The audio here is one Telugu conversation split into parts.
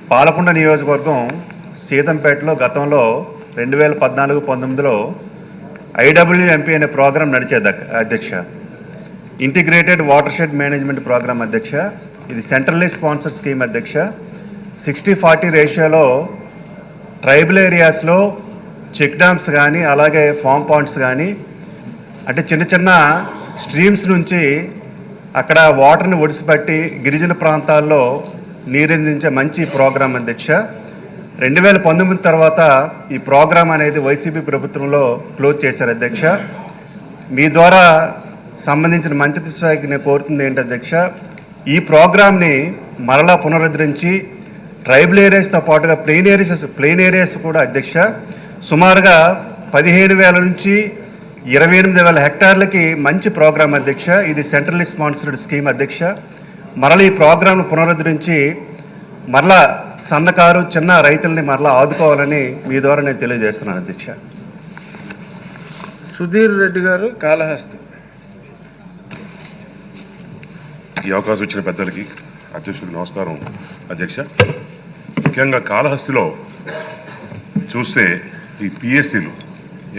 పాలకొండ నియోజకవర్గం సీతంపేటలో గతంలో 2014-19లో IWMP అనే ప్రోగ్రాం నడిచేది అధ్యక్ష. Integrated water shed management program అధ్యక్ష. ఇది సెంట్రల్లీ స్పాన్సర్ స్కీమ్ అధ్యక్ష. 60-40 రేషియోలో ట్రైబల్ ఏరియాస్లో చెక్ డ్యామ్స్ కానీ అలాగే ఫామ్ పాండ్స్ కానీ అంటే చిన్న చిన్న స్ట్రీమ్స్ నుంచి అక్కడ వాటర్ని ఒడిసిపట్టి గిరిజన ప్రాంతాల్లో నీరందించే మంచి ప్రోగ్రాం అధ్యక్ష. 2019 తర్వాత ఈ ప్రోగ్రాం అనేది వైసీపీ ప్రభుత్వంలో క్లోజ్ చేశారు అధ్యక్ష. మీ ద్వారా సంబంధించిన మంత్రిత్వ శాఖకి నేను కోరుతుంది ఏంటి అధ్యక్ష, ఈ ప్రోగ్రాంని మరలా పునరుద్ధరించి ట్రైబల్ ఏరియాస్తో పాటుగా ప్లెయిన్ ఏరియాస్ కూడా అధ్యక్ష సుమారుగా 15,000 నుంచి 28,000 హెక్టార్లకి మంచి ప్రోగ్రాం అధ్యక్ష. ఇది సెంట్రల్లీ స్పాన్సర్డ్ స్కీమ్ అధ్యక్ష. మరలా ఈ ప్రోగ్రాంను పునరుద్ధరించి మరలా సన్నకారు చిన్న రైతుల్ని మరలా ఆదుకోవాలని మీ ద్వారా నేను తెలియజేస్తున్నాను అధ్యక్ష. సుధీర్ రెడ్డి గారు, కాళహస్తి. ఈ అవకాశం ఇచ్చిన పెద్దలకి అధ్యక్షుడికి నమస్కారం అధ్యక్ష. ముఖ్యంగా కాళహస్తిలో చూస్తే ఈ పిఎస్సీలు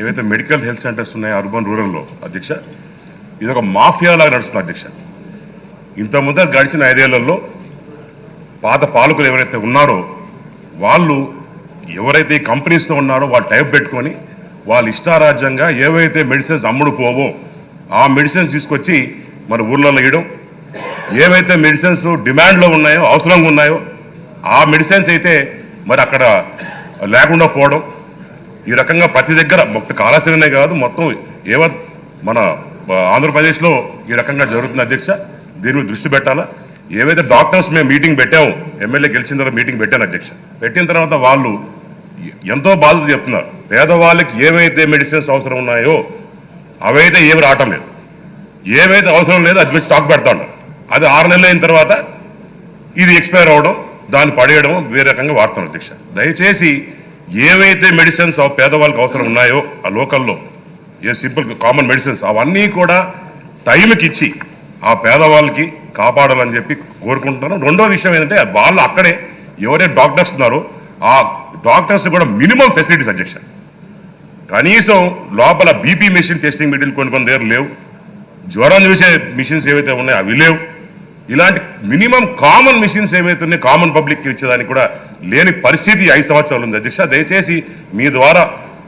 ఏవైతే మెడికల్ హెల్త్ సెంటర్స్ ఉన్నాయో అర్బన్ రూరల్లో అధ్యక్ష, ఇది ఒక మాఫియా లాగా నడుస్తుంది అధ్యక్ష. ఇంత ముందర గడిచిన 5 ఏళ్లలో పాత పాలకులు ఎవరైతే ఉన్నారో వాళ్ళు ఎవరైతే ఈ కంపెనీస్తో ఉన్నారో వాళ్ళు టైప్ పెట్టుకొని వాళ్ళు ఇష్టారాజ్యంగా ఏవైతే మెడిసిన్స్ అమ్ముడు పోవో ఆ మెడిసిన్స్ తీసుకొచ్చి మన ఊర్లలో వేయడం, ఏవైతే మెడిసిన్స్ డిమాండ్లో ఉన్నాయో అవసరంగా ఉన్నాయో ఆ మెడిసిన్స్ అయితే మరి అక్కడ లేకుండా పోవడం, ఈ రకంగా ప్రతి దగ్గర మొత్తం కాళాశ్రీనే కాదు మొత్తం మన ఆంధ్రప్రదేశ్లో ఈ రకంగా జరుగుతుంది అధ్యక్ష. దీని మీద దృష్టి పెట్టాలా. ఏవైతే డాక్టర్స్ మేము మీటింగ్ పెట్టాము, ఎమ్మెల్యే గెలిచిన తర్వాత మీటింగ్ పెట్టాను అధ్యక్ష. పెట్టిన తర్వాత వాళ్ళు ఎంతో బాధలు చెప్తున్నారు. పేదవాళ్ళకి ఏవైతే మెడిసిన్స్ అవసరం ఉన్నాయో అవైతే ఏమి రావటం లేదు, ఏవైతే అవసరం లేదో అది స్టాక్ పెడతా ఉన్నారు. అది 6 నెలలు అయిన తర్వాత ఇది ఎక్స్పైర్ అవ్వడం, దాన్ని పడేయడం వేరే రకంగా వాడుతున్నాం అధ్యక్ష. దయచేసి ఏవైతే మెడిసిన్స్ పేదవాళ్ళకి అవసరం ఉన్నాయో ఆ లోకల్లో సింపుల్ కామన్ మెడిసిన్స్ అవన్నీ కూడా టైంకి ఇచ్చి ఆ పేదవాళ్ళకి కాపాడాలని చెప్పి కోరుకుంటున్నాను. రెండో విషయం ఏంటంటే వాళ్ళు అక్కడే ఎవరైతే డాక్టర్స్ ఉన్నారో ఆ డాక్టర్స్ కూడా మినిమం ఫెసిలిటీస్ అధ్యక్ష. కనీసం లోపల బీపీ మెషిన్ టెస్టింగ్ మెషిన్ కొన్ని దగ్గర లేవు, జ్వరం చూసే మిషన్స్ ఏవైతే ఉన్నాయో అవి లేవు. ఇలాంటి మినిమం కామన్ మిషన్స్ ఏవైతే ఉన్నాయో కామన్ పబ్లిక్కి ఇచ్చేదానికి కూడా లేని పరిస్థితి 5 సంవత్సరాలు ఉంది అధ్యక్ష. దయచేసి మీ ద్వారా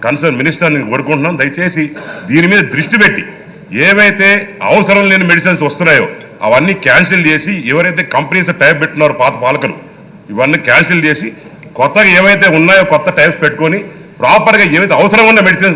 కన్సర్న్ మినిస్టర్ని కోరుకుంటున్నాం, దయచేసి దీని మీద దృష్టి పెట్టి ఏవైతే అవసరం లేని మెడిసిన్స్ వస్తున్నాయో అవన్నీ క్యాన్సిల్ చేసి ఎవరైతే కంపెనీస్ టైప్ పెట్టున్నారో పాత పాలకులు ఇవన్నీ క్యాన్సిల్ చేసి కొత్తగా ఏవైతే ఉన్నాయో కొత్త టైప్స్ పెట్టుకొని ప్రాపర్గా ఏవైతే అవసరం ఉన్న మెడిసిన్స్